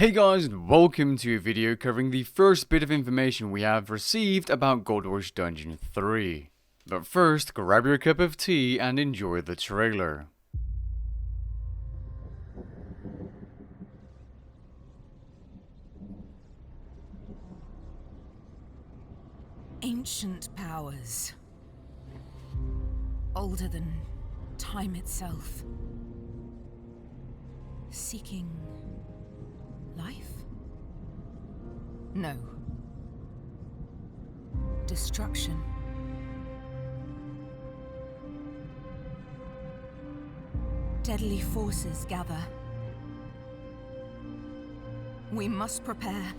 Hey guys, and welcome to a video covering the first bit of information we have received about GODWARS Dungeon 3. But first, grab your cup of tea and enjoy the trailer. Ancient powers. Older than time itself. Seeking life? No. Destruction. Deadly forces gather. We must prepare.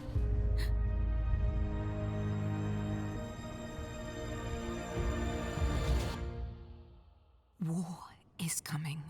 War is coming.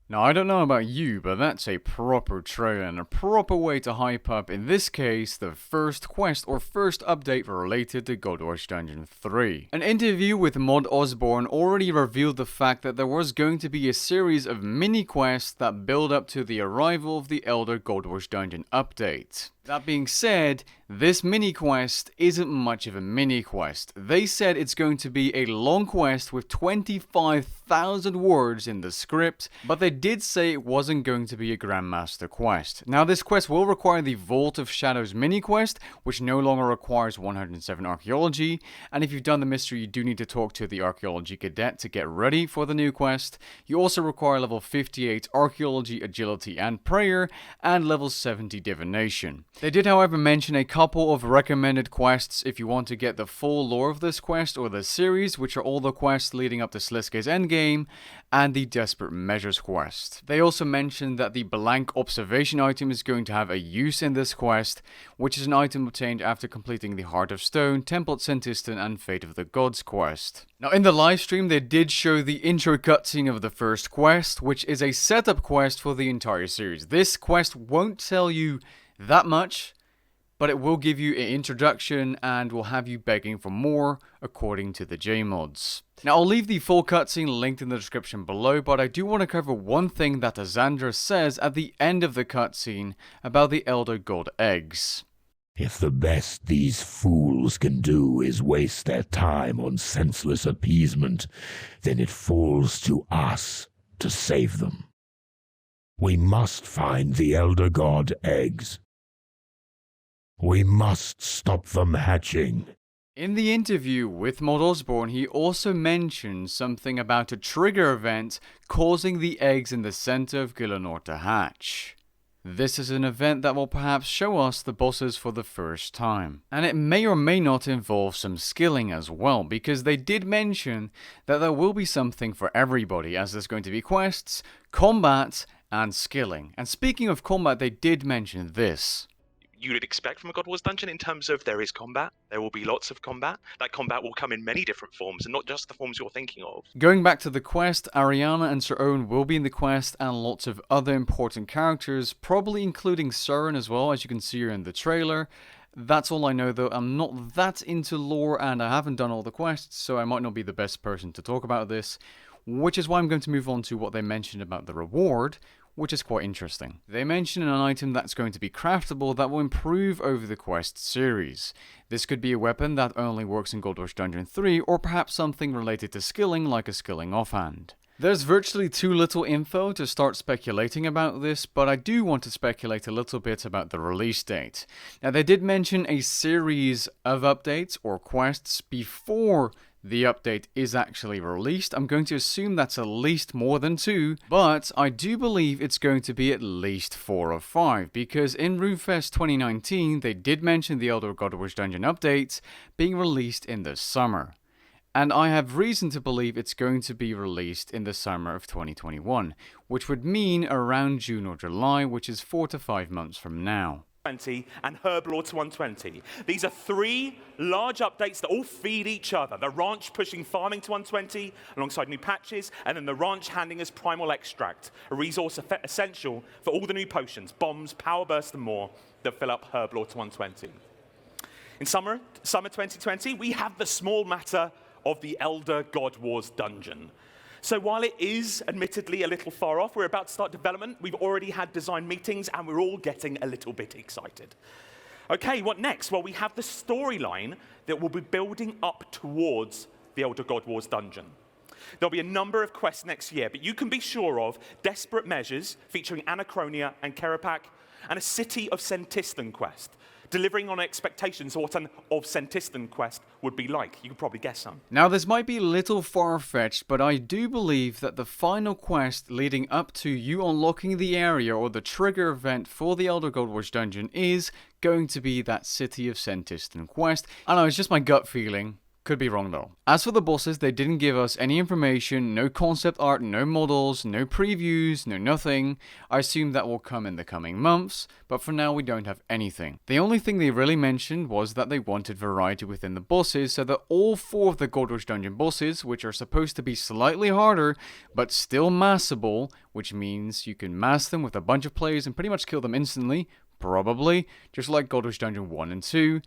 Now, I don't know about you, but that's a proper trailer and a proper way to hype up, in this case, the first quest or first update related to GODWARS Dungeon 3. An interview with Mod Osborne already revealed the fact that there was going to be a series of mini-quests that build up to the arrival of the Elder GODWARS Dungeon update. That being said, this mini-quest isn't much of a mini-quest. They said it's going to be a long quest with 25,000 words in the script, but they did say it wasn't going to be a Grandmaster quest. Now, this quest will require the Vault of Shadows mini-quest, which no longer requires 107 Archaeology, and if you've done the mystery, you do need to talk to the Archaeology Cadet to get ready for the new quest. You also require level 58 Archaeology, Agility, and Prayer, and level 70 Divination. They did, however, mention a couple of recommended quests if you want to get the full lore of this quest or the series, which are all the quests leading up to Sliske's endgame, and the Desperate Measures quest. They also mentioned that the Blank Observation item is going to have a use in this quest, which is an item obtained after completing the Heart of Stone, Temple at Sentistan, and Fate of the Gods quest. Now, in the livestream, they did show the intro cutscene of the first quest, which is a setup quest for the entire series. This quest won't tell you that much, but it will give you an introduction and will have you begging for more, according to the JMods. Now, I'll leave the full cutscene linked in the description below, but I do want to cover one thing that Azzandra says at the end of the cutscene about the Elder God Eggs. If the best these fools can do is waste their time on senseless appeasement, then it falls to us to save them. We must find the Elder God Eggs. We must stop them hatching. In the interview with Mod Osborne, he also mentioned something about a trigger event causing the eggs in the center of Gillinor to hatch. This is an event that will perhaps show us the bosses for the first time. And it may or may not involve some skilling as well, because they did mention that there will be something for everybody, as there's going to be quests, combat, and skilling. And speaking of combat, they did mention this. You would expect from a GODWARS dungeon in terms of there is combat. There will be lots of combat. That combat will come in many different forms and not just the forms you're thinking of. Going back to the quest, Ariana and Sir Owen will be in the quest and lots of other important characters, probably including Surin as well, as you can see her in the trailer. That's all I know though. I'm not that into lore and I haven't done all the quests, so I might not be the best person to talk about this, which is why I'm going to move on to what they mentioned about the reward, which is quite interesting. They mention an item that's going to be craftable that will improve over the quest series. This could be a weapon that only works in GODWARS Dungeon 3, or perhaps something related to skilling, like a skilling offhand. There's virtually too little info to start speculating about this, but I do want to speculate a little bit about the release date. Now, they did mention a series of updates or quests before the update is actually released. I'm going to assume that's at least more than 2, but I do believe it's going to be at least 4 or 5, because in RuneFest 2019, they did mention the Elder GODWARS Dungeon updates being released in the summer. And I have reason to believe it's going to be released in the summer of 2021, which would mean around June or July, which is 4 to 5 months from now. 120 and Herblore to 120. These are 3 large updates that all feed each other. The ranch pushing farming to 120 alongside new patches, and then the ranch handing us primal extract, a resource essential for all the new potions, bombs, power burst, and more that fill up Herblore to 120. In summer 2020, we have the small matter of the Elder God Wars dungeon. So while it is admittedly a little far off, we're about to start development, we've already had design meetings, and we're all getting a little bit excited. Okay, what next? Well, we have the storyline that will be building up towards the Elder God Wars dungeon. There'll be a number of quests next year, but you can be sure of desperate measures featuring Anachronia and Kerapak, and a City of Sentistan quest, delivering on expectations of what an of Sentistan quest would be like. You can probably guess some. Now this might be a little far-fetched, but I do believe that the final quest leading up to you unlocking the area or the trigger event for the Elder God Wars dungeon is going to be that City of Sentistan quest. I know, it's just my gut feeling. Could be wrong though. As for the bosses, they didn't give us any information, no concept art, no models, no previews, no nothing. I assume that will come in the coming months, but for now we don't have anything. The only thing they really mentioned was that they wanted variety within the bosses, so that all 4 of the GODWARS dungeon bosses, which are supposed to be slightly harder, but still massable, which means you can mass them with a bunch of players and pretty much kill them instantly, probably, just like GODWARS dungeon 1 and 2,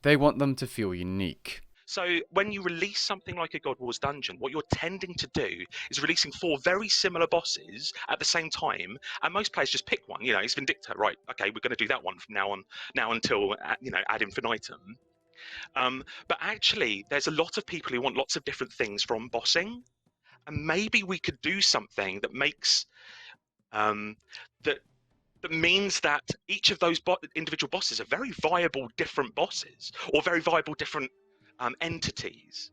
they want them to feel unique. So when you release something like a God Wars dungeon, what you're tending to do is releasing 4 very similar bosses at the same time, and most players just pick one. You know, it's Vindicta, right? Okay, we're going to do that one from now until ad infinitum. But actually, there's a lot of people who want lots of different things from bossing, and maybe we could do something that makes that means that each of those individual bosses are very viable different bosses, or very viable different entities.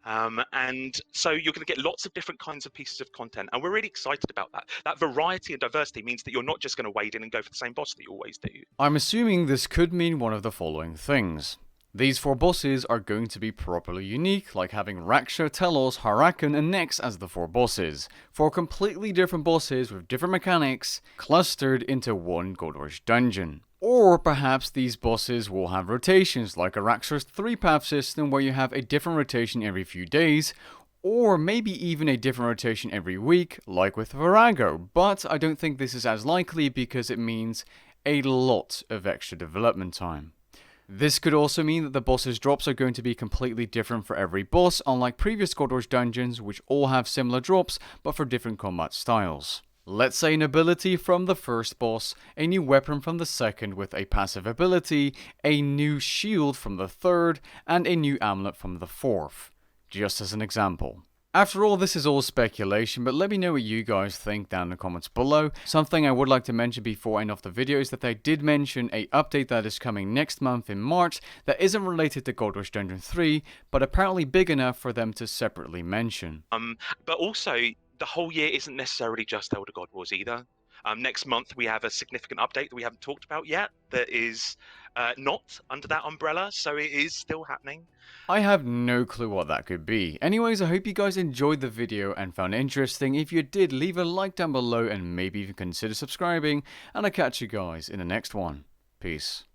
And so you're going to get lots of different kinds of pieces of content, and we're really excited about that. That variety and diversity means that you're not just going to wade in and go for the same boss that you always do. I'm assuming this could mean one of the following things. These 4 bosses are going to be properly unique, like having Raksha, Telos, Harakan, and Nex as the 4 bosses. 4 completely different bosses with different mechanics, clustered into one GODWARS dungeon. Or perhaps these bosses will have rotations, like Araxor's 3-path system where you have a different rotation every few days, or maybe even a different rotation every week, like with Virago, but I don't think this is as likely because it means a lot of extra development time. This could also mean that the boss's drops are going to be completely different for every boss, unlike previous God Wars dungeons which all have similar drops but for different combat styles. Let's say an ability from the first boss, a new weapon from the second with a passive ability, a new shield from the third, and a new amulet from the fourth. Just as an example. After all, this is all speculation, but let me know what you guys think down in the comments below. Something I would like to mention before I end off the video is that they did mention a update that is coming next month in March that isn't related to God Wars Dungeon 3, but apparently big enough for them to separately mention. But also, the whole year isn't necessarily just Elder God Wars either. Next month we have a significant update that we haven't talked about yet that is not under that umbrella, so it is still happening. I have no clue what that could be. Anyways, I hope you guys enjoyed the video and found it interesting. If you did, leave a like down below and maybe even consider subscribing, and I'll catch you guys in the next one. Peace.